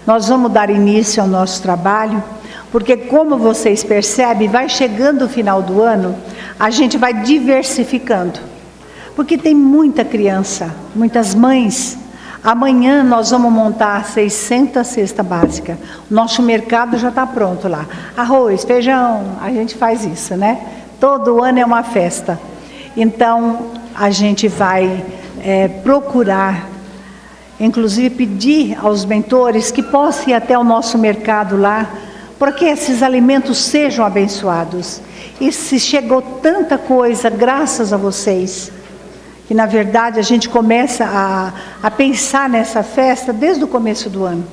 Nós vamos dar início ao nosso trabalho, porque como vocês percebem, vai chegando o final do ano, a gente vai diversificando. Porque tem muita criança, muitas mães. Amanhã nós vamos montar 600 cestas básicas. Nosso mercado já está pronto lá. Arroz, feijão, a gente faz isso, né? Todo ano é uma festa. Então, a gente vai procurar, inclusive pedir aos mentores que possam ir até o nosso mercado lá, para que esses alimentos sejam abençoados. E se chegou tanta coisa, graças a vocês, que na verdade a gente começa a pensar nessa festa desde o começo do ano,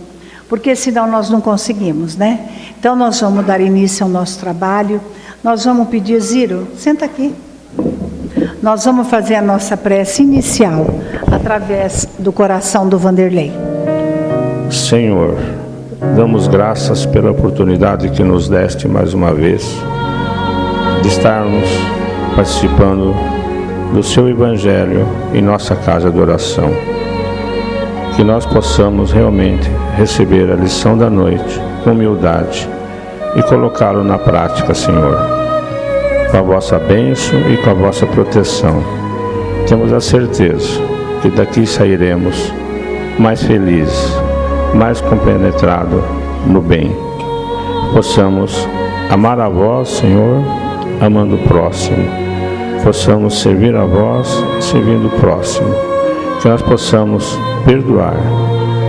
porque senão nós não conseguimos, né? Então nós vamos dar início ao nosso trabalho, nós vamos pedir, Ziro, senta aqui. Nós vamos fazer a nossa prece inicial, através do coração do Vanderlei. Senhor, damos graças pela oportunidade que nos deste mais uma vez, de estarmos participando do seu Evangelho em nossa casa de oração. Que nós possamos realmente receber a lição da noite com humildade e colocá-lo na prática, Senhor. Com a vossa bênção e com a vossa proteção, temos a certeza que daqui sairemos mais felizes, mais compenetrados no bem. Possamos amar a vós, Senhor, amando o próximo. Possamos servir a vós, servindo o próximo. Que nós possamos perdoar,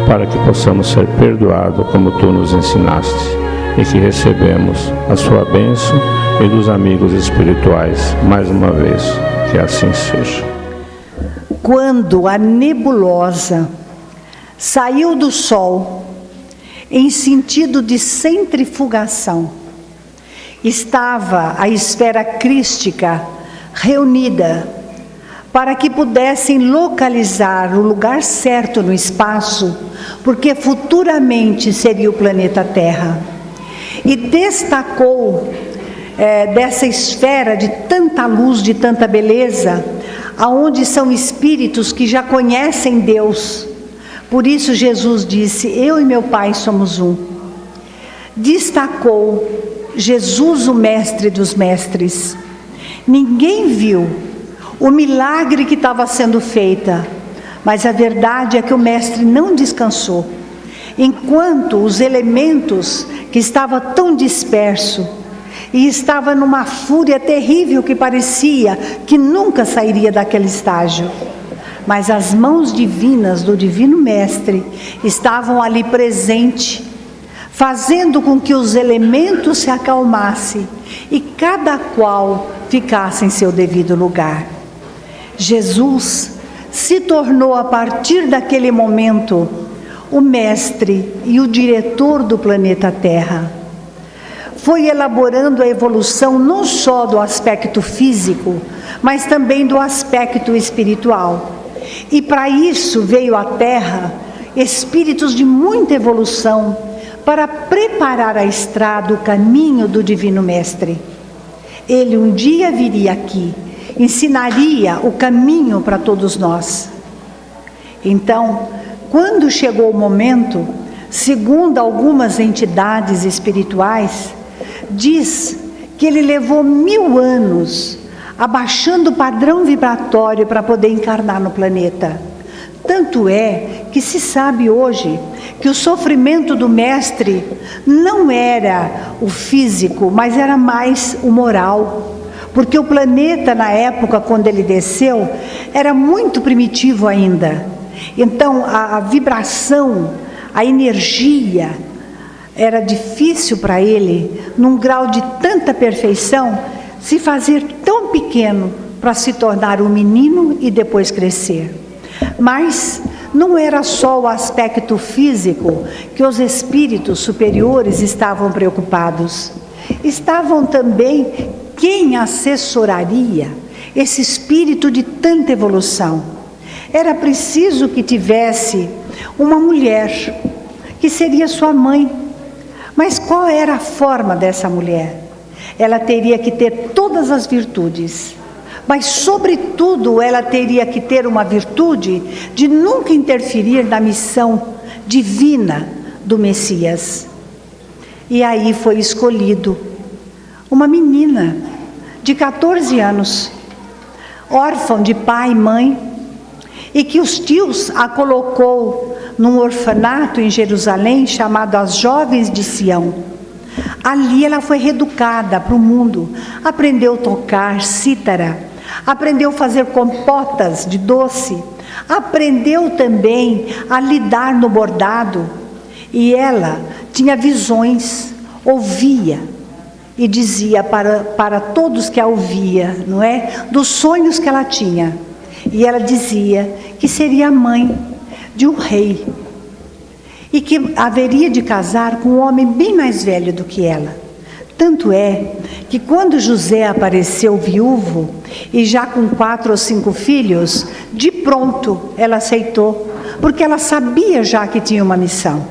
para que possamos ser perdoados como tu nos ensinaste. E que recebemos a sua bênção e dos amigos espirituais mais uma vez. Que assim seja. Quando a nebulosa saiu do Sol em sentido de centrifugação, estava a esfera crística reunida para que pudessem localizar o lugar certo no espaço, porque futuramente seria o planeta Terra. E destacou dessa esfera de tanta luz, de tanta beleza, aonde são espíritos que já conhecem Deus. Por isso Jesus disse, eu e meu Pai somos um. Destacou Jesus, o mestre dos mestres. Ninguém viu o milagre que estava sendo feito, mas a verdade é que o mestre não descansou. Enquanto os elementos que estavam tão dispersos e estava numa fúria terrível que parecia que nunca sairia daquele estágio, mas as mãos divinas do Divino Mestre estavam ali presentes, fazendo com que os elementos se acalmassem e cada qual ficasse em seu devido lugar. Jesus se tornou a partir daquele momento o mestre e o diretor do planeta Terra. Foi elaborando a evolução não só do aspecto físico, mas também do aspecto espiritual. E para isso veio à Terra espíritos de muita evolução, para preparar a estrada, o caminho do Divino Mestre. Ele um dia viria aqui, ensinaria o caminho para todos nós. Então, quando chegou o momento, segundo algumas entidades espirituais, diz que ele levou 1000 anos abaixando o padrão vibratório para poder encarnar no planeta. Tanto é que se sabe hoje que o sofrimento do mestre não era o físico, mas era mais o moral. Porque o planeta, na época, quando ele desceu, era muito primitivo ainda. Então, a vibração, a energia, era difícil para ele, num grau de tanta perfeição, se fazer tão pequeno para se tornar um menino e depois crescer. Mas não era só o aspecto físico que os espíritos superiores estavam preocupados. Estavam também quem assessoraria esse espírito de tanta evolução. Era preciso que tivesse uma mulher, que seria sua mãe. Mas qual era a forma dessa mulher? Ela teria que ter todas as virtudes, mas sobretudo ela teria que ter uma virtude de nunca interferir na missão divina do Messias. E aí foi escolhido uma menina de 14 anos, órfã de pai e mãe, e que os tios a colocou num orfanato em Jerusalém chamado As Jovens de Sião. Ali ela foi reeducada para o mundo, aprendeu a tocar cítara, aprendeu a fazer compotas de doce, aprendeu também a lidar no bordado, e ela tinha visões, ouvia e dizia para todos que a ouvia, não é? Dos sonhos que ela tinha. E ela dizia que seria mãe de um rei e que haveria de casar com um homem bem mais velho do que ela. Tanto é que quando José apareceu viúvo e já com 4 ou 5 filhos, de pronto ela aceitou, porque ela sabia já que tinha uma missão.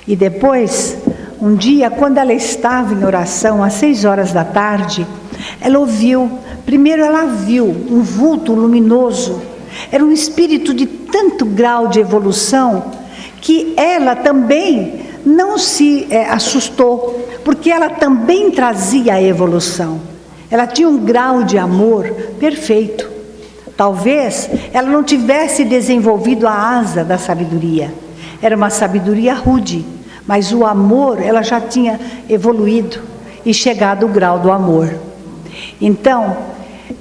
E depois, um dia, quando ela estava em oração, às 6 horas da tarde, ela ouviu, primeiro ela viu um vulto luminoso, era um espírito de tanto grau de evolução, que ela também não se assustou, porque ela também trazia a evolução. Ela tinha um grau de amor perfeito. Talvez ela não tivesse desenvolvido a asa da sabedoria. Era uma sabedoria rude, mas o amor ela já tinha evoluído e chegado ao grau do amor. Então,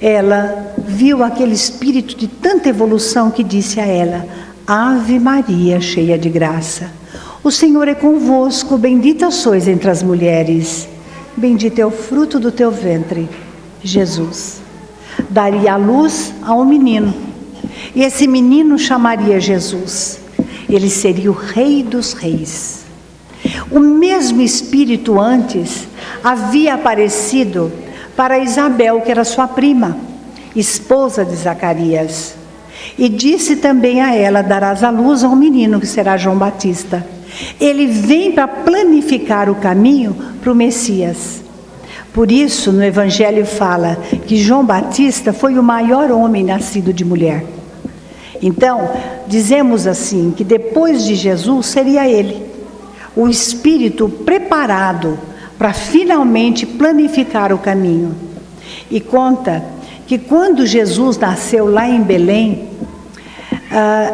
ela viu aquele espírito de tanta evolução que disse a ela: Ave Maria, cheia de graça, o Senhor é convosco, bendita sois entre as mulheres, bendito é o fruto do teu ventre, Jesus. Daria a luz a um menino, e esse menino chamaria Jesus. Ele seria o Rei dos Reis. O mesmo Espírito antes havia aparecido para Isabel, que era sua prima, esposa de Zacarias. E disse também a ela: darás à luz a um menino que será João Batista. Ele vem para planificar o caminho para o Messias. Por isso, no Evangelho fala que João Batista foi o maior homem nascido de mulher. Então, dizemos assim, que depois de Jesus seria ele, o Espírito preparado para finalmente planificar o caminho. E conta que quando Jesus nasceu lá em Belém,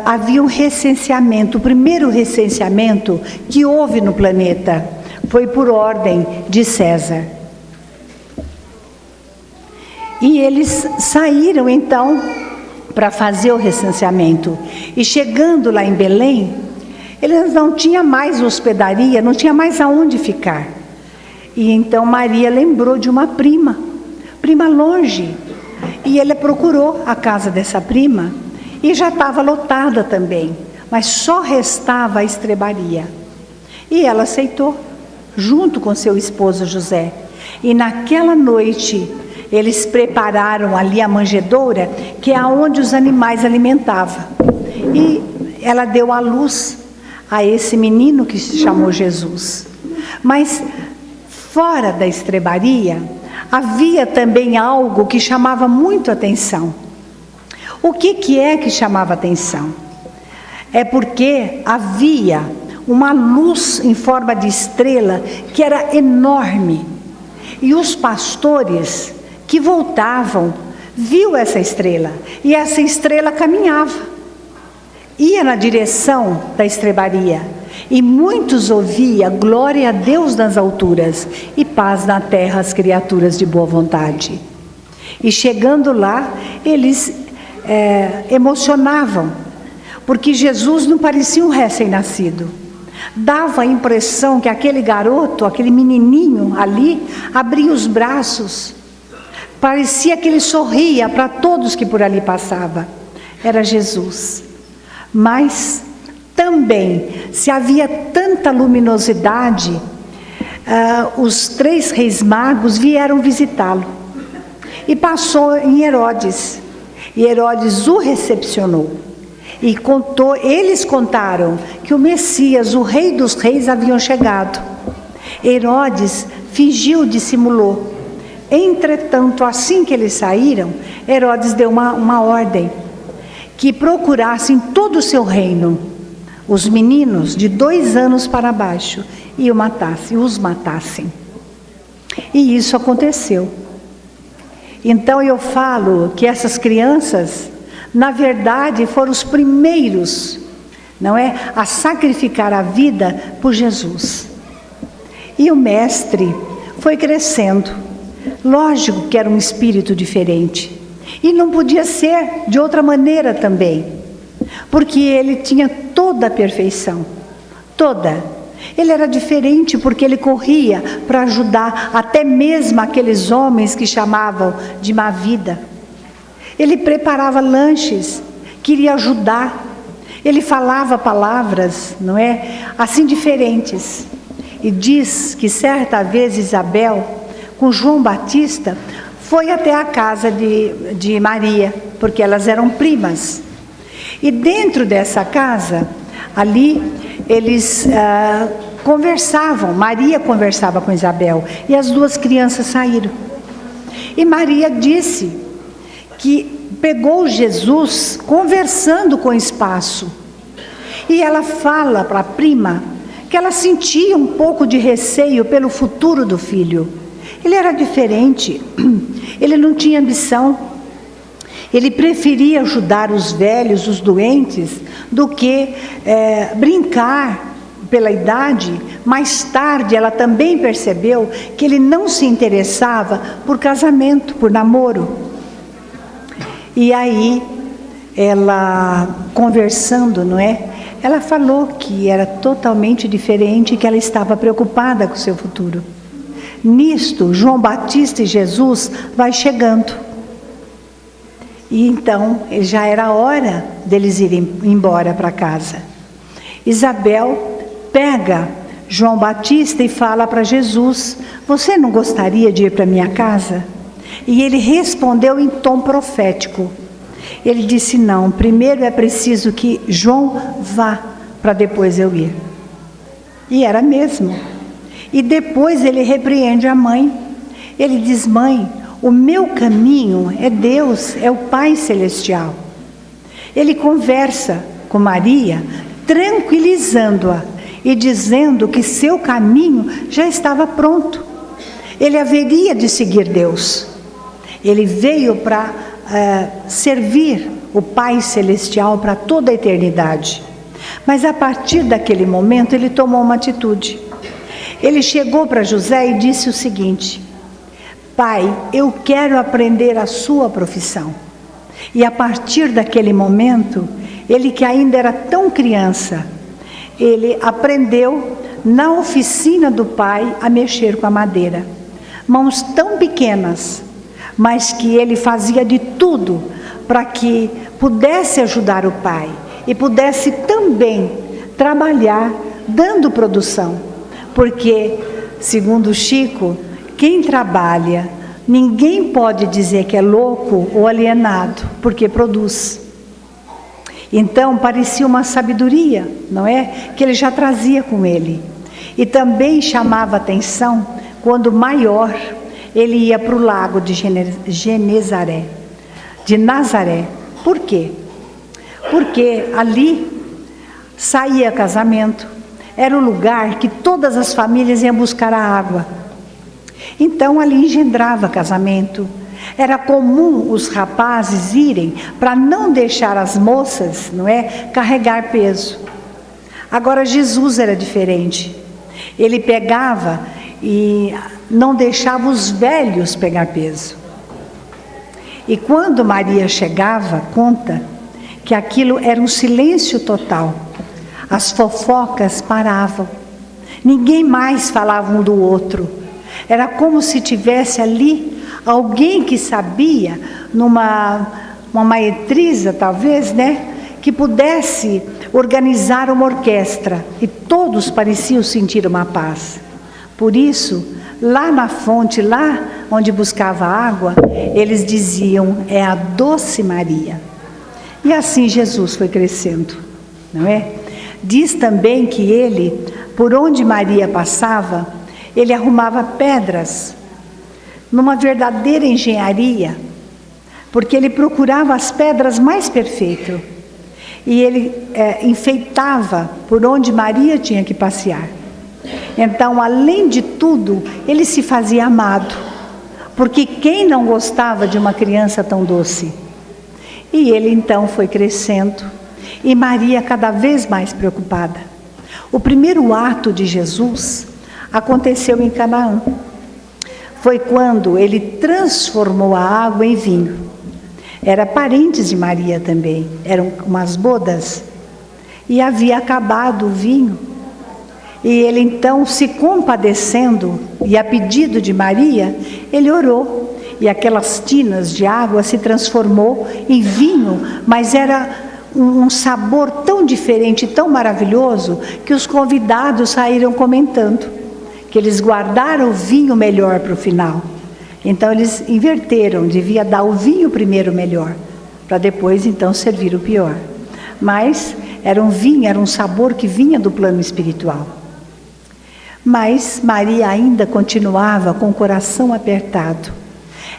havia um recenseamento, o primeiro recenseamento que houve no planeta, foi por ordem de César. E eles saíram então para fazer o recenseamento. E chegando lá em Belém, eles não tinham mais hospedaria, não tinha mais aonde ficar. E então Maria lembrou de uma prima longe. E ele procurou a casa dessa prima e já estava lotada também, mas só restava a estrebaria. E ela aceitou, junto com seu esposo José. E naquela noite eles prepararam ali a manjedoura, que é onde os animais alimentavam. E ela deu à luz a esse menino que se chamou Jesus. Mas fora da estrebaria, havia também algo que chamava muito atenção. O que é que chamava atenção? É porque havia uma luz em forma de estrela que era enorme. E os pastores que voltavam, viu essa estrela, e essa estrela caminhava, ia na direção da estrebaria, e muitos ouviam: glória a Deus nas alturas, e paz na terra às criaturas de boa vontade. E chegando lá, eles emocionavam, porque Jesus não parecia um recém-nascido, dava a impressão que aquele garoto, aquele menininho ali, abria os braços, parecia que ele sorria para todos que por ali passavam. Era Jesus. Mas também, se havia tanta luminosidade, os 3 reis magos vieram visitá-lo. E passou em Herodes. E Herodes o recepcionou. E eles contaram que o Messias, o Rei dos Reis, haviam chegado. Herodes fingiu, dissimulou. Entretanto, assim que eles saíram, Herodes deu uma ordem, que procurassem todo o seu reino os meninos de 2 anos para baixo e os matassem. E isso aconteceu. Então eu falo que essas crianças, na verdade, foram os primeiros, não é, a sacrificar a vida por Jesus. E o mestre foi crescendo. Lógico que era um espírito diferente. E não podia ser de outra maneira também. Porque ele tinha toda a perfeição. Toda. Ele era diferente porque ele corria para ajudar até mesmo aqueles homens que chamavam de má vida. Ele preparava lanches, queria ajudar. Ele falava palavras, não é? Assim diferentes. E diz que certa vez Isabel, com João Batista, foi até a casa de Maria, porque elas eram primas. E dentro dessa casa, ali, eles conversavam. Maria conversava com Isabel e as 2 crianças saíram. E Maria disse que pegou Jesus conversando com o espaço. E ela fala para a prima que ela sentia um pouco de receio pelo futuro do filho. Ele era diferente, ele não tinha ambição. Ele preferia ajudar os velhos, os doentes, do que brincar pela idade. Mais tarde, ela também percebeu que ele não se interessava por casamento, por namoro. E aí, ela conversando, não é? Ela falou que era totalmente diferente e que ela estava preocupada com o seu futuro. Nisto, João Batista e Jesus vai chegando. E então, já era hora deles irem embora para casa. Isabel pega João Batista e fala para Jesus: você não gostaria de ir para minha casa? E ele respondeu em tom profético. Ele disse: não, primeiro é preciso que João vá, para depois eu ir. E era mesmo. E depois ele repreende a mãe. Ele diz: mãe, o meu caminho é Deus, é o Pai Celestial. Ele conversa com Maria, tranquilizando-a e dizendo que seu caminho já estava pronto. Ele haveria de seguir Deus. Ele veio para servir o Pai Celestial para toda a eternidade. Mas a partir daquele momento ele tomou uma atitude. Ele chegou para José e disse o seguinte: pai, eu quero aprender a sua profissão. E a partir daquele momento, ele que ainda era tão criança, ele aprendeu na oficina do pai a mexer com a madeira. Mãos tão pequenas, mas que ele fazia de tudo para que pudesse ajudar o pai e pudesse também trabalhar dando produção. Porque, segundo Chico, quem trabalha, ninguém pode dizer que é louco ou alienado, porque produz. Então, parecia uma sabedoria, não é? Que ele já trazia com ele. E também chamava atenção quando maior ele ia para o lago de Nazaré. Por quê? Porque ali saía casamento, era o lugar que todas as famílias iam buscar a água. Então ali engendrava casamento. Era comum os rapazes irem para não deixar as moças, não é, carregar peso. Agora Jesus era diferente. Ele pegava e não deixava os velhos pegar peso. E quando Maria chegava, conta que aquilo era um silêncio total. As fofocas paravam. Ninguém mais falava um do outro. Era como se tivesse ali alguém que sabia, uma maetrisa talvez, né? Que pudesse organizar uma orquestra. E todos pareciam sentir uma paz. Por isso, lá na fonte, lá onde buscava água, eles diziam: é a doce Maria. E assim Jesus foi crescendo, não é? Diz também que ele, por onde Maria passava, ele arrumava pedras, numa verdadeira engenharia, porque ele procurava as pedras mais perfeitas. e ele enfeitava por onde Maria tinha que passear. Então, além de tudo, ele se fazia amado, porque quem não gostava de uma criança tão doce? E ele então foi crescendo, e Maria cada vez mais preocupada. O primeiro ato de Jesus aconteceu em Canaã. Foi quando ele transformou a água em vinho. Era parentes de Maria também, eram umas bodas, e havia acabado o vinho. E ele então, se compadecendo, e a pedido de Maria, ele orou. E aquelas tinas de água se transformou em vinho, mas era um sabor tão diferente, tão maravilhoso, que os convidados saíram comentando, que eles guardaram o vinho melhor para o final. Então eles inverteram, devia dar o vinho primeiro melhor, para depois então servir o pior. Mas era um vinho, era um sabor que vinha do plano espiritual. Mas Maria ainda continuava com o coração apertado.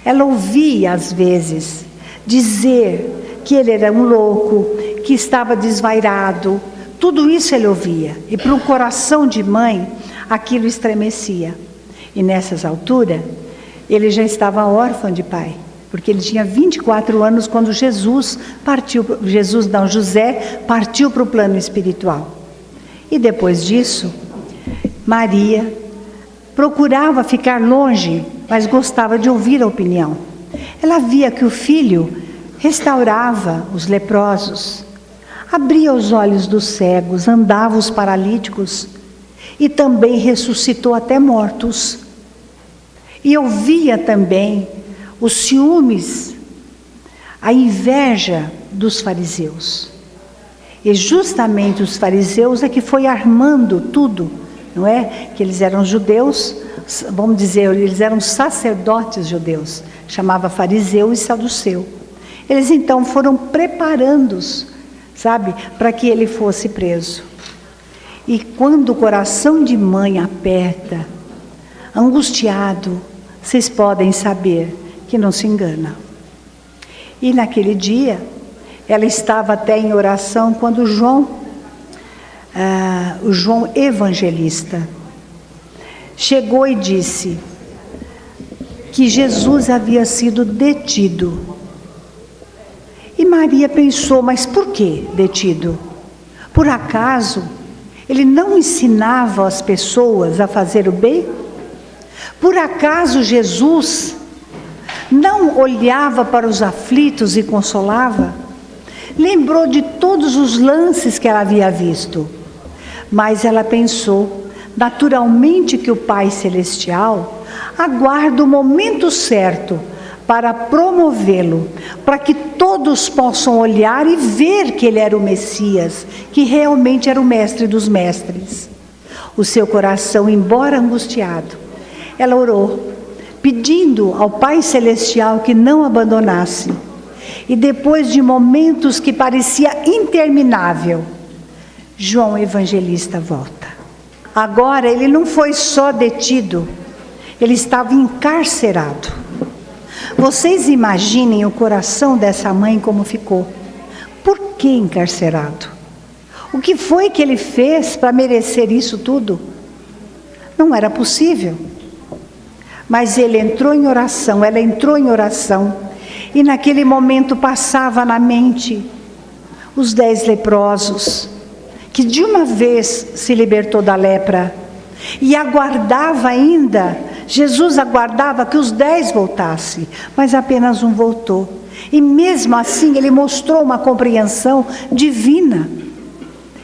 Ela ouvia às vezes dizer que ele era um louco, que estava desvairado. Tudo isso ele ouvia. E para um coração de mãe, aquilo estremecia. E nessas alturas, ele já estava órfão de pai, porque ele tinha 24 anos quando José partiu para o plano espiritual. E depois disso, Maria procurava ficar longe, mas gostava de ouvir a opinião. Ela via que o filho restaurava os leprosos, abria os olhos dos cegos, andava os paralíticos e também ressuscitou até mortos. E ouvia também os ciúmes, a inveja dos fariseus. E justamente os fariseus é que foi armando tudo, não é? Que eles eram judeus, vamos dizer, eles eram sacerdotes judeus, chamava fariseu e saduceu. Eles então foram preparando-os, sabe, para que ele fosse preso. E quando o coração de mãe aperta, angustiado, vocês podem saber que não se engana. E naquele dia, ela estava até em oração quando o João evangelista, chegou e disse que Jesus havia sido detido. E Maria pensou, mas por que detido? Por acaso ele não ensinava as pessoas a fazer o bem? Por acaso Jesus não olhava para os aflitos e consolava? Lembrou de todos os lances que ela havia visto. Mas ela pensou, naturalmente, que o Pai Celestial aguarda o momento certo para promovê-lo, para que todos possam olhar e ver que ele era o Messias, que realmente era o mestre dos mestres. O seu coração, embora angustiado, ela orou, pedindo ao Pai Celestial que não abandonasse. E depois de momentos que parecia interminável, João Evangelista volta. Agora ele não foi só detido, ele estava encarcerado. Vocês imaginem o coração dessa mãe como ficou. Por que encarcerado? O que foi que ele fez para merecer isso tudo? Não era possível. Mas ele entrou em oração, ela entrou em oração, e naquele momento passava na mente os 10 leprosos, que de uma vez se libertou da lepra, e aguardava ainda, Jesus aguardava que os 10 voltassem, mas apenas um voltou. E mesmo assim ele mostrou uma compreensão divina,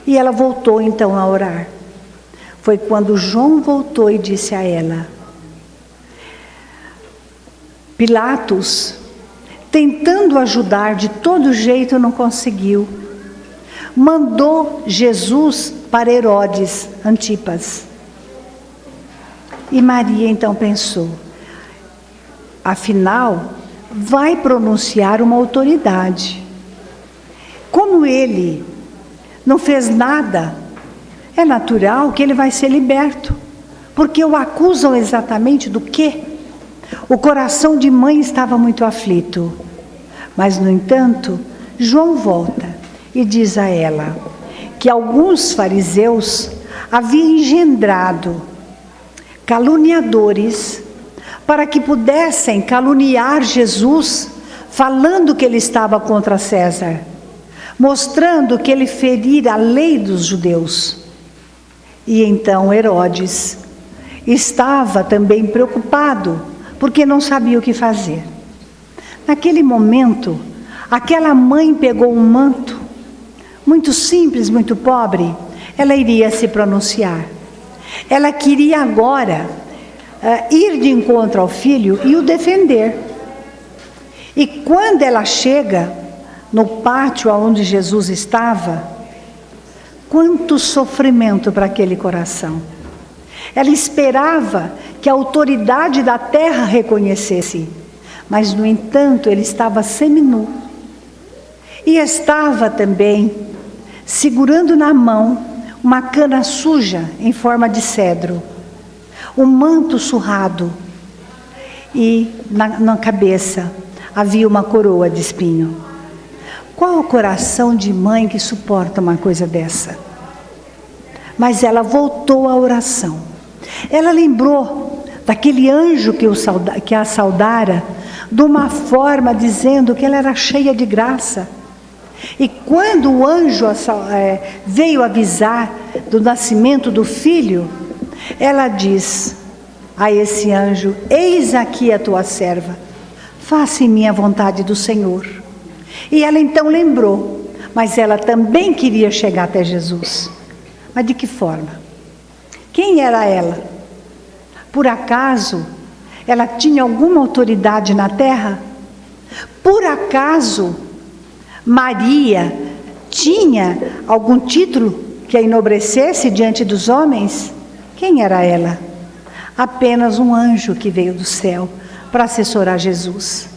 e ela voltou então a orar. Foi quando João voltou e disse a ela: Pilatos, tentando ajudar de todo jeito, não conseguiu. Mandou Jesus para Herodes Antipas. E Maria então pensou, afinal, vai pronunciar uma autoridade. Como ele não fez nada, é natural que ele vai ser liberto, porque o acusam exatamente do quê? O coração de mãe estava muito aflito, mas no entanto, João volta e diz a ela que alguns fariseus haviam engendrado caluniadores para que pudessem caluniar Jesus, falando que ele estava contra César, mostrando que ele ferira a lei dos judeus. E então Herodes estava também preocupado, porque não sabia o que fazer. Naquele momento, aquela mãe pegou um manto, muito simples, muito pobre, ela iria se pronunciar. Ela queria agora ir de encontro ao filho e o defender. E quando ela chega no pátio onde Jesus estava, quanto sofrimento para aquele coração. Ela esperava que a autoridade da terra reconhecesse, mas no entanto ele estava seminu. E estava também segurando na mão uma cana suja em forma de cedro, um manto surrado, e na cabeça havia uma coroa de espinho. Qual o coração de mãe que suporta uma coisa dessa? Mas ela voltou à oração. Ela lembrou daquele anjo que a saudara, de uma forma dizendo que ela era cheia de graça. E quando o anjo veio avisar do nascimento do filho, ela diz a esse anjo: eis aqui a tua serva, faça em mim a vontade do Senhor. E ela então lembrou, mas ela também queria chegar até Jesus. Mas de que forma? Quem era ela? Por acaso ela tinha alguma autoridade na terra? Por acaso Maria tinha algum título que a enobrecesse diante dos homens? Quem era ela? Apenas um anjo que veio do céu para assessorar Jesus.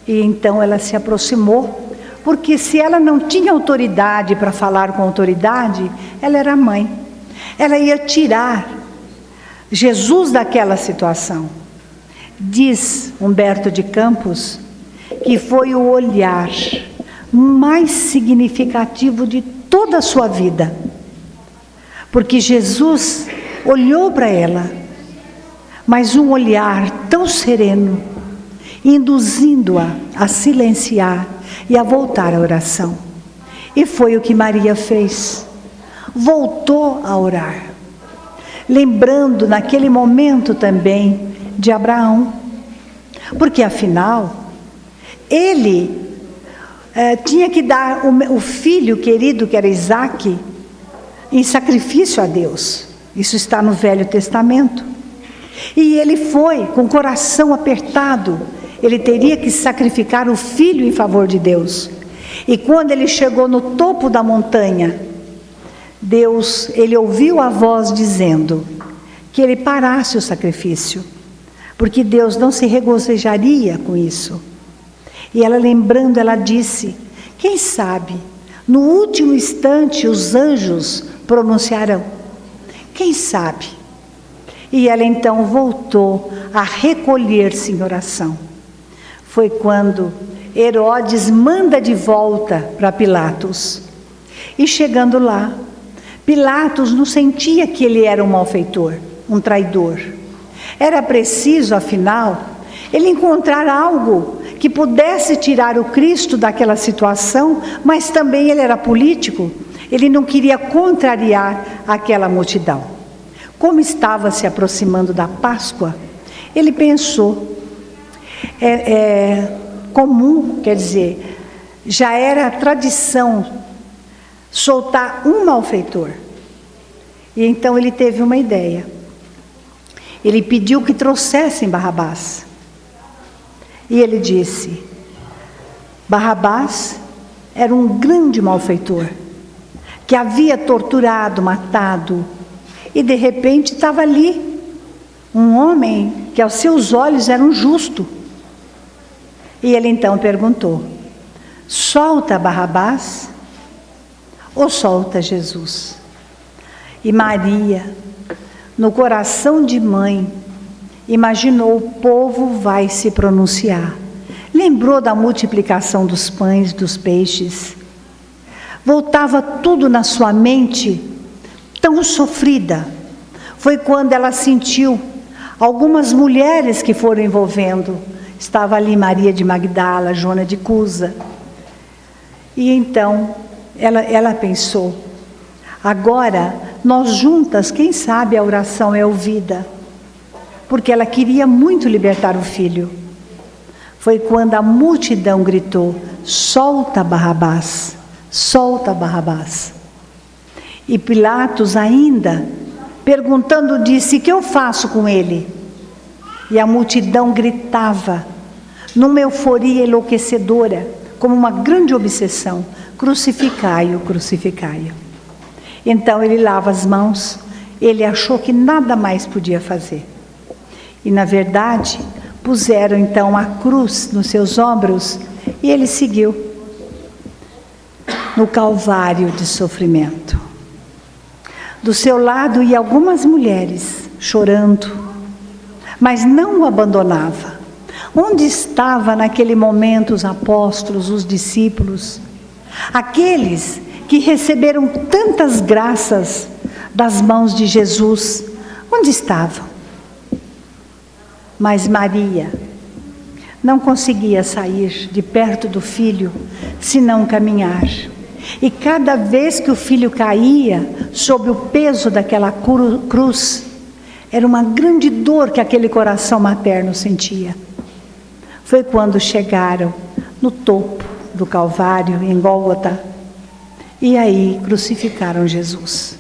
E então ela se aproximou, porque se ela não tinha autoridade para falar com autoridade, ela era mãe. Ela ia tirar Jesus daquela situação. Diz Humberto de Campos que foi o olhar mais significativo de toda a sua vida, porque Jesus olhou para ela, mas um olhar tão sereno, induzindo-a a silenciar e a voltar à oração. E foi o que Maria fez. Voltou a orar, lembrando naquele momento também de Abraão, porque afinal ele tinha que dar o filho querido, que era Isaque, em sacrifício a Deus. Isso está no Velho Testamento. E ele foi com o coração apertado. Ele teria que sacrificar o filho em favor de Deus. E quando ele chegou no topo da montanha, ele ouviu a voz dizendo que ele parasse o sacrifício, porque Deus não se regozijaria com isso. E ela, lembrando, ela disse: quem sabe, no último instante os anjos pronunciarão. Quem sabe? E ela então voltou a recolher-se em oração. Foi quando Herodes manda de volta para Pilatos. E chegando lá, Pilatos não sentia que ele era um malfeitor, um traidor. Era preciso, afinal, ele encontrar algo que pudesse tirar o Cristo daquela situação, mas também ele era político, ele não queria contrariar aquela multidão. Como estava se aproximando da Páscoa, ele pensou, comum, quer dizer, já era tradição soltar um malfeitor. E então ele teve uma ideia. Ele pediu que trouxessem Barrabás. E ele disse: Barrabás era um grande malfeitor, que havia torturado, matado, e de repente estava ali um homem que aos seus olhos era um justo. E ele então perguntou: solta Barrabás ou solta Jesus? E Maria, no coração de mãe, imaginou: o povo vai se pronunciar. Lembrou da multiplicação dos pães, dos peixes. Voltava tudo na sua mente tão sofrida. Foi quando ela sentiu algumas mulheres que foram envolvendo. Estava ali Maria de Magdala, Joana de Cusa. E então ela pensou, agora nós juntas, quem sabe a oração é ouvida. Porque ela queria muito libertar o filho. Foi quando a multidão gritou, solta Barrabás, solta Barrabás. E Pilatos ainda, perguntando, disse, o que eu faço com ele? E a multidão gritava, numa euforia enlouquecedora, como uma grande obsessão, crucificai-o, crucificai-o. Então ele lava as mãos, ele achou que nada mais podia fazer. E na verdade, puseram então a cruz nos seus ombros e ele seguiu no calvário de sofrimento. Do seu lado iam algumas mulheres chorando, mas não o abandonava. Onde estava naquele momento os apóstolos, os discípulos, aqueles que receberam tantas graças das mãos de Jesus? Onde estavam? Mas Maria não conseguia sair de perto do filho, senão caminhar. E cada vez que o filho caía, sob o peso daquela cruz, era uma grande dor que aquele coração materno sentia. Foi quando chegaram no topo do Calvário, em Gólgota, e aí crucificaram Jesus.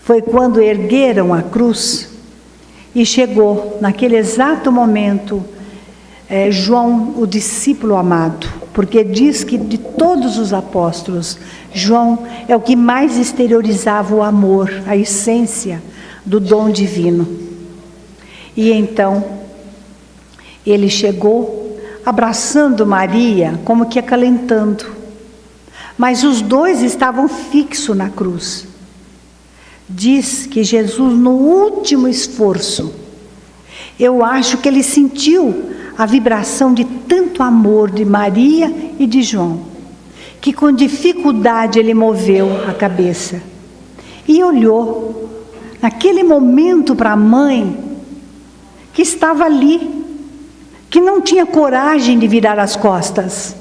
Foi quando ergueram a cruz e chegou, naquele exato momento, João, o discípulo amado, porque diz que de todos os apóstolos, João é o que mais exteriorizava o amor, a essência do dom divino. E então, ele chegou abraçando Maria, como que acalentando. Mas os dois estavam fixos na cruz. Diz que Jesus, no último esforço, eu acho que ele sentiu a vibração de tanto amor de Maria e de João, que com dificuldade ele moveu a cabeça e olhou naquele momento para a mãe que estava ali, que não tinha coragem de virar as costas,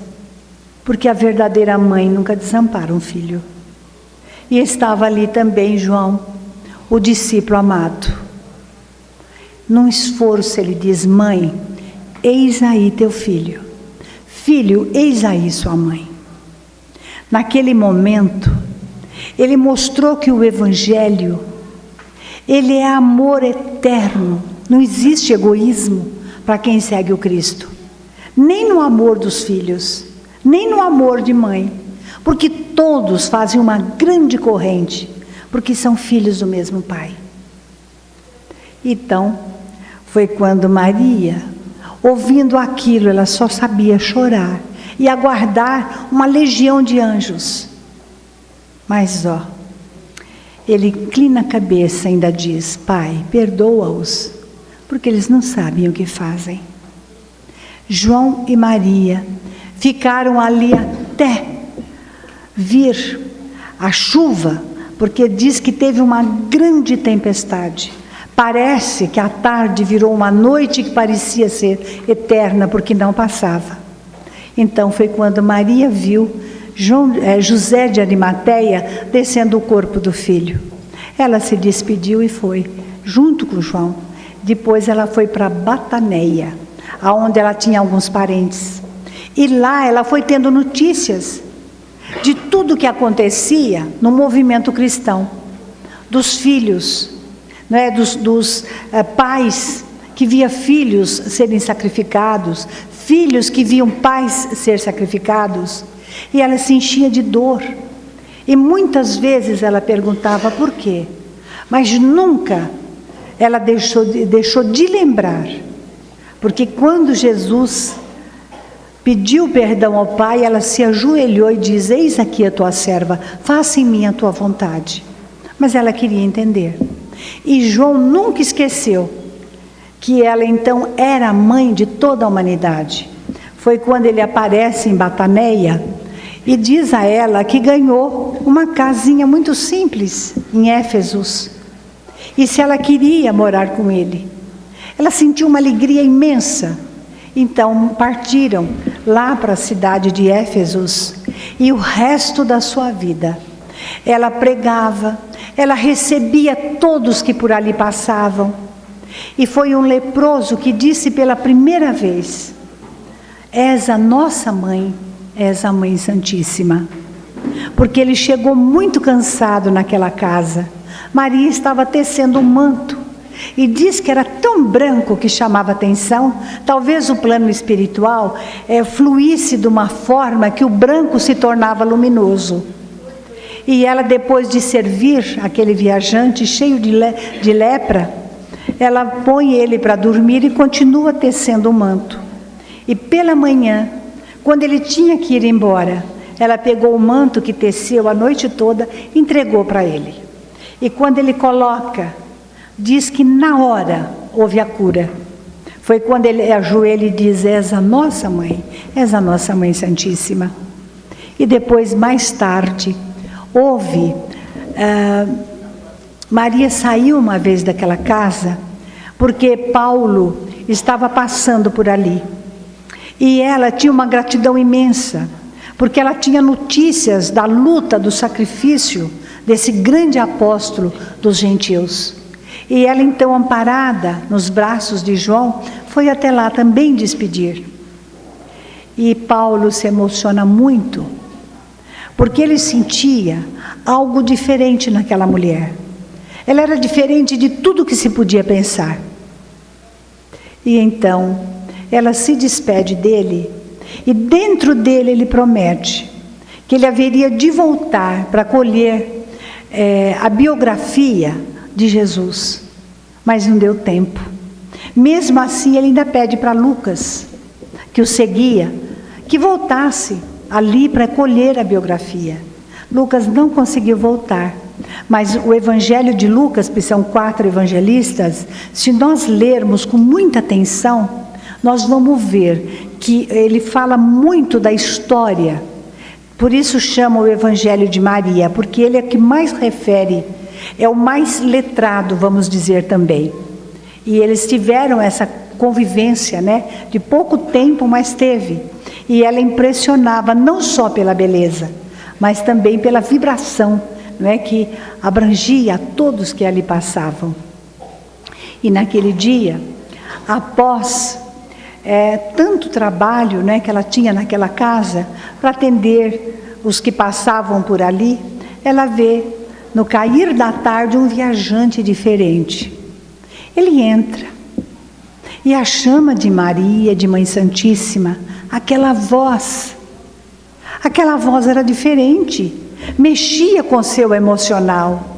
porque a verdadeira mãe nunca desampara um filho. E estava ali também João, o discípulo amado. Num esforço ele diz, mãe, eis aí teu filho. Filho, eis aí sua mãe. Naquele momento, ele mostrou que o Evangelho, ele é amor eterno. Não existe egoísmo para quem segue o Cristo. Nem no amor dos filhos, nem no amor de mãe. Porque todos fazem uma grande corrente, porque são filhos do mesmo Pai. Então, foi quando Maria, ouvindo aquilo, ela só sabia chorar e aguardar uma legião de anjos. Mas ele inclina a cabeça e ainda diz, Pai, perdoa-os, porque eles não sabem o que fazem. João e Maria ficaram ali até vir a chuva, porque diz que teve uma grande tempestade. Parece que a tarde virou uma noite que parecia ser eterna, porque não passava. Então foi quando Maria viu José de Arimateia descendo o corpo do filho. Ela se despediu e foi, junto com João. Depois ela foi para Bataneia, aonde ela tinha alguns parentes. E lá ela foi tendo notícias de tudo que acontecia no movimento cristão, dos filhos, dos pais que via filhos serem sacrificados, filhos que viam pais ser sacrificados, e ela se enchia de dor. E muitas vezes ela perguntava por quê, mas nunca ela deixou de lembrar, porque quando Jesus pediu perdão ao Pai, ela se ajoelhou e diz, eis aqui a tua serva, faça em mim a tua vontade. Mas ela queria entender. E João nunca esqueceu que ela então era a mãe de toda a humanidade. Foi quando ele aparece em Bataneia, E diz a ela que ganhou uma casinha muito simples em Éfesos. E se ela queria morar com ele. Ela sentiu uma alegria imensa. Então partiram lá para a cidade de Éfesos. E o resto da sua vida, ela pregava, ela recebia todos que por ali passavam. E foi um leproso que disse pela primeira vez: és a nossa mãe, és a Mãe Santíssima. Porque ele chegou muito cansado naquela casa. Maria estava tecendo um manto. E diz que era tão branco que chamava atenção. Talvez o plano espiritual fluísse de uma forma que o branco se tornava luminoso. E ela, depois de servir aquele viajante cheio de lepra, ela põe ele para dormir e continua tecendo o manto. E pela manhã, quando ele tinha que ir embora, ela pegou o manto que teceu a noite toda e entregou para ele. E quando ele coloca, diz que na hora houve a cura. Foi quando ele ajoelha e diz: és a nossa mãe, és a nossa Mãe Santíssima. E depois, mais tarde, Maria saiu uma vez daquela casa, porque Paulo estava passando por ali. E ela tinha uma gratidão imensa, porque ela tinha notícias da luta, do sacrifício desse grande apóstolo dos gentios. E ela então, amparada nos braços de João, foi até lá também despedir. E Paulo se emociona muito, porque ele sentia algo diferente naquela mulher. Ela era diferente de tudo que se podia pensar. E então, ela se despede dele, e dentro dele ele promete que ele haveria de voltar para colher a biografia de Jesus. Mas não deu tempo. Mesmo assim, ele ainda pede para Lucas, que o seguia, que voltasse ali para colher a biografia. Lucas não conseguiu voltar, mas o Evangelho de Lucas, que são 4 evangelistas, se nós lermos com muita atenção, nós vamos ver que ele fala muito da história. Por isso chama o Evangelho de Maria, porque ele é o que mais refere, é o mais letrado, vamos dizer também. E eles tiveram essa convivência, de pouco tempo, mas teve. E ela impressionava não só pela beleza, mas também pela vibração, que abrangia a todos que ali passavam. E naquele dia, após tanto trabalho que ela tinha naquela casa, para atender os que passavam por ali, ela vê, no cair da tarde, um viajante diferente. Ele entra e a chama de Maria, de Mãe Santíssima, aquela voz era diferente, mexia com o seu emocional.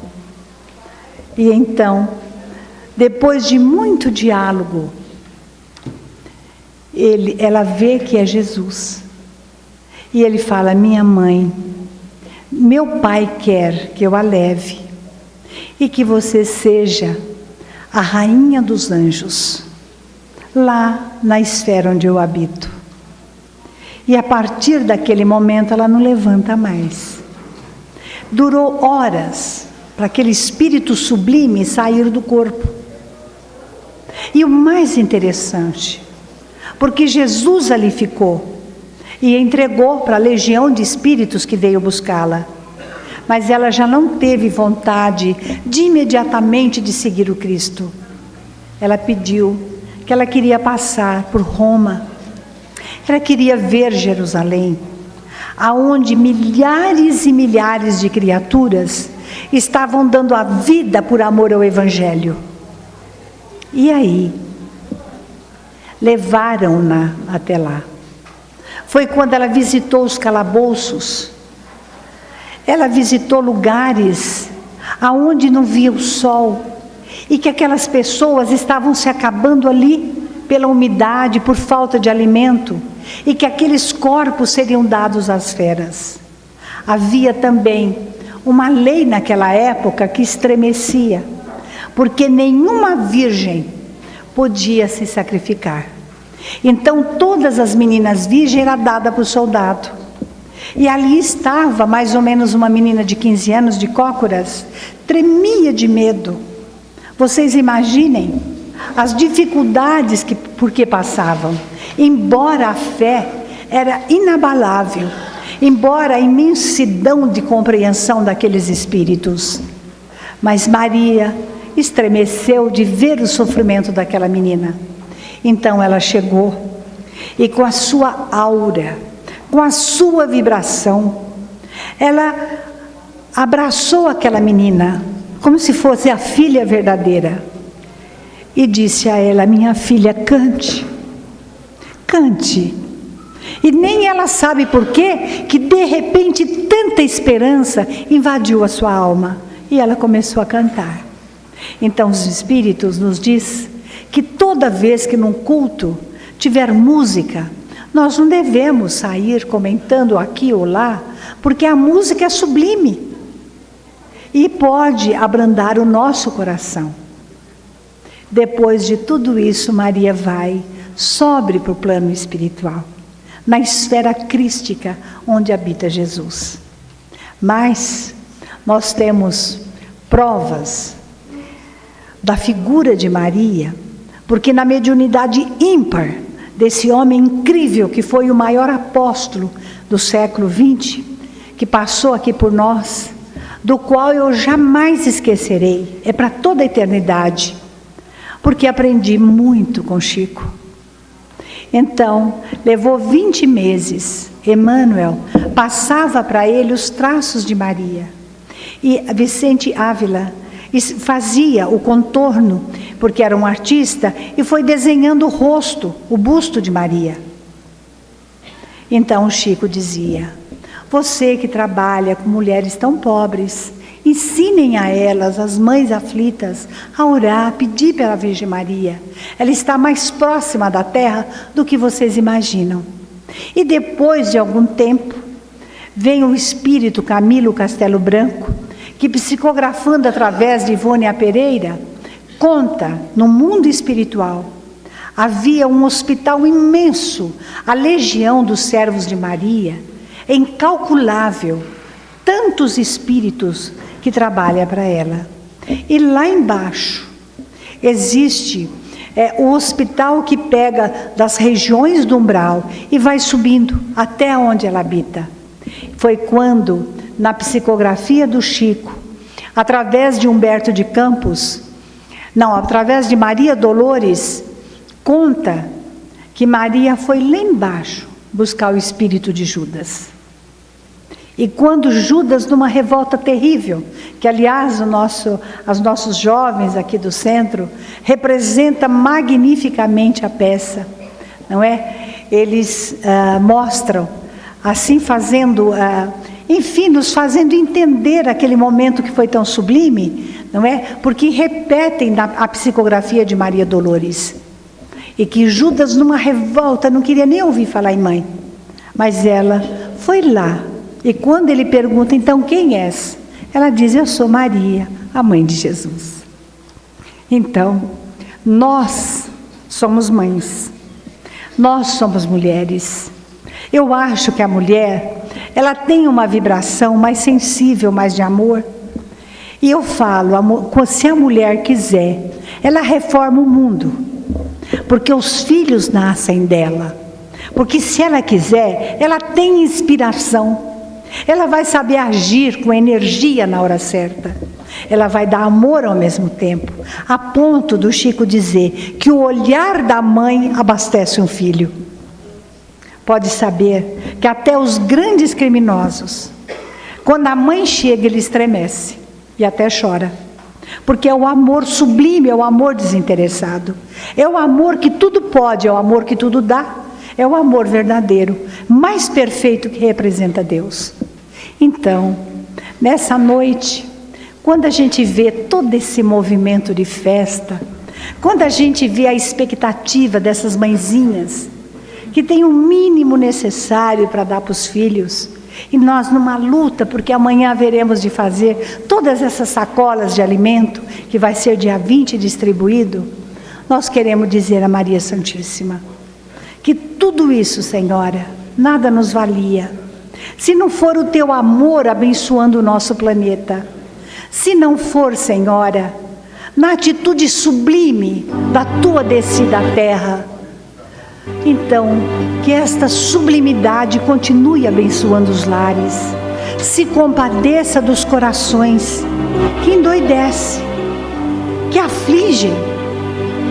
E então, depois de muito diálogo, ela vê que é Jesus. E ele fala: minha mãe, meu pai quer que eu a leve e que você seja a rainha dos anjos, lá na esfera onde eu habito. E a partir daquele momento ela não levanta mais. Durou horas para aquele espírito sublime sair do corpo. E o mais interessante, porque Jesus ali ficou e entregou para a legião de espíritos que veio buscá-la. Mas ela já não teve vontade de imediatamente de seguir o Cristo. Ela pediu que ela queria passar por Roma. Ela queria ver Jerusalém, aonde milhares e milhares de criaturas estavam dando a vida por amor ao Evangelho. E aí, levaram-na até lá. Foi quando ela visitou os calabouços. Ela visitou lugares aonde não via o sol e que aquelas pessoas estavam se acabando ali pela umidade, por falta de alimento, e que aqueles corpos seriam dados às feras. Havia também uma lei naquela época que estremecia, porque nenhuma virgem podia se sacrificar. Então todas as meninas virgens eram dadas para o soldado. E ali estava mais ou menos uma menina de 15 anos, de cócoras, tremia de medo. Vocês imaginem as dificuldades por que passavam. Embora a fé era inabalável, embora a imensidão de compreensão daqueles espíritos, mas Maria estremeceu de ver o sofrimento daquela menina. Então ela chegou e com a sua aura, com a sua vibração, ela abraçou aquela menina, como se fosse a filha verdadeira, e disse a ela: minha filha, cante, cante. E nem ela sabe por quê, que de repente tanta esperança invadiu a sua alma, e ela começou a cantar. Então os Espíritos nos diz que toda vez que num culto tiver música, nós não devemos sair comentando aqui ou lá, porque a música é sublime e pode abrandar o nosso coração. Depois de tudo isso, Maria sobe para o plano espiritual, na esfera crística onde habita Jesus. Mas nós temos provas da figura de Maria, porque na mediunidade ímpar desse homem incrível que foi o maior apóstolo do século XX, que passou aqui por nós, do qual eu jamais esquecerei, é para toda a eternidade, porque aprendi muito com Chico. Então, levou 20 meses, Emmanuel passava para ele os traços de Maria, e Vicente Ávila fazia o contorno, porque era um artista, e foi desenhando o rosto, o busto de Maria. Então o Chico dizia: você que trabalha com mulheres tão pobres, ensinem a elas, as mães aflitas, a orar, a pedir pela Virgem Maria. Ela está mais próxima da terra do que vocês imaginam. E depois de algum tempo, vem o espírito Camilo Castelo Branco, que psicografando através de Ivone Pereira, conta, no mundo espiritual, havia um hospital imenso, a legião dos servos de Maria, incalculável, tantos espíritos que trabalham para ela. E lá embaixo existe o hospital que pega das regiões do umbral e vai subindo até onde ela habita. Foi quando, na psicografia do Chico, através de Humberto de Campos, através de Maria Dolores, conta que Maria foi lá embaixo buscar o espírito de Judas. E quando Judas, numa revolta terrível, que aliás os nossos jovens aqui do centro representa magnificamente a peça, não é? Eles mostram, assim fazendo, enfim, nos fazendo entender aquele momento que foi tão sublime, não é? Porque repetem a psicografia de Maria Dolores. E que Judas, numa revolta, não queria nem ouvir falar em mãe. Mas ela foi lá. E quando ele pergunta, então, quem és? Ela diz, eu sou Maria, a mãe de Jesus. Então, nós somos mães. Nós somos mulheres. Eu acho que a mulher, ela tem uma vibração mais sensível, mais de amor. E eu falo, se a mulher quiser, ela reforma o mundo. Porque os filhos nascem dela. Porque se ela quiser, ela tem inspiração. Ela vai saber agir com energia na hora certa. Ela vai dar amor ao mesmo tempo. A ponto do Chico dizer que o olhar da mãe abastece um filho. Pode saber que até os grandes criminosos, quando a mãe chega, ele estremece e até chora. Porque é o amor sublime, é o amor desinteressado. É o amor que tudo pode, é o amor que tudo dá. É o amor verdadeiro, mais perfeito, que representa Deus. Então, nessa noite, quando a gente vê todo esse movimento de festa, quando a gente vê a expectativa dessas mãezinhas, que tem o mínimo necessário para dar para os filhos, e nós numa luta, porque amanhã haveremos de fazer todas essas sacolas de alimento, que vai ser dia 20 distribuído, nós queremos dizer a Maria Santíssima, que tudo isso, Senhora, nada nos valia, se não for o teu amor abençoando o nosso planeta, se não for, Senhora, na atitude sublime da tua descida à terra, então que esta sublimidade continue abençoando os lares, se compadeça dos corações que endoidecem, que afligem,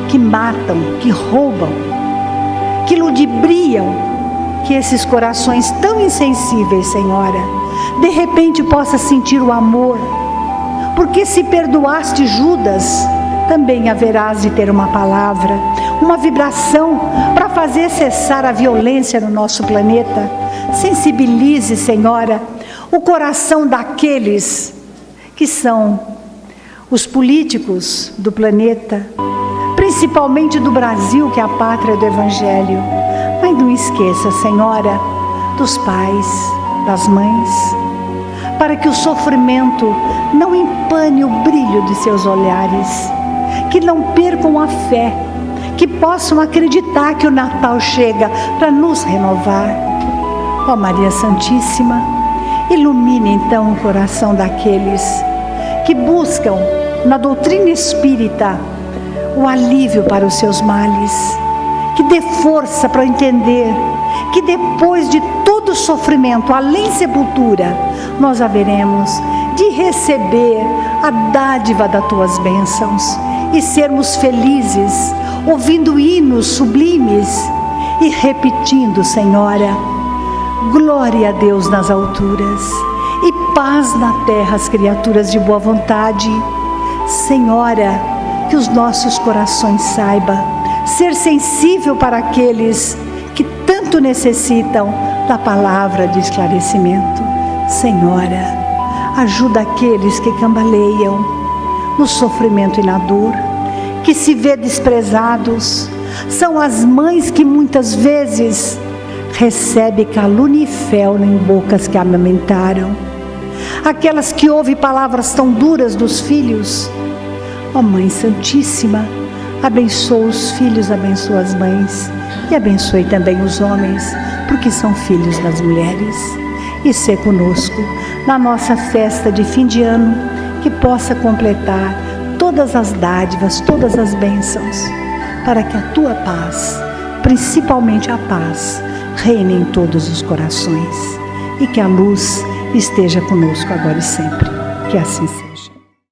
que matam, que roubam, que ludibriam, que esses corações tão insensíveis, Senhora, de repente possa sentir o amor, porque se perdoaste Judas, também haverás de ter uma palavra, uma vibração para fazer cessar a violência no nosso planeta. Sensibilize, Senhora, o coração daqueles que são os políticos do planeta, principalmente do Brasil, que é a pátria do Evangelho. Mas não esqueça, Senhora, dos pais, das mães, para que o sofrimento não empane o brilho de seus olhares, que não percam a fé, que possam acreditar que o Natal chega para nos renovar. Ó Maria Santíssima, ilumine então o coração daqueles que buscam na doutrina espírita o alívio para os seus males, que dê força para entender que depois de todo sofrimento, além sepultura, nós haveremos de receber a dádiva das tuas bênçãos e sermos felizes, ouvindo hinos sublimes e repetindo, Senhora, glória a Deus nas alturas e paz na terra às criaturas de boa vontade. Senhora, que os nossos corações saibam ser sensível para aqueles que tanto necessitam da palavra de esclarecimento. Senhora, ajuda aqueles que cambaleiam no sofrimento e na dor, que se vê desprezados. São as mães que muitas vezes recebem calúnia e fel em bocas que amamentaram. Aquelas que ouvem palavras tão duras dos filhos. Ó Mãe Santíssima, abençoa os filhos, abençoa as mães e abençoe também os homens, porque são filhos das mulheres. E ser conosco na nossa festa de fim de ano, que possa completar todas as dádivas, todas as bênçãos, para que a tua paz, principalmente a paz, reine em todos os corações e que a luz esteja conosco agora e sempre. Que assim seja.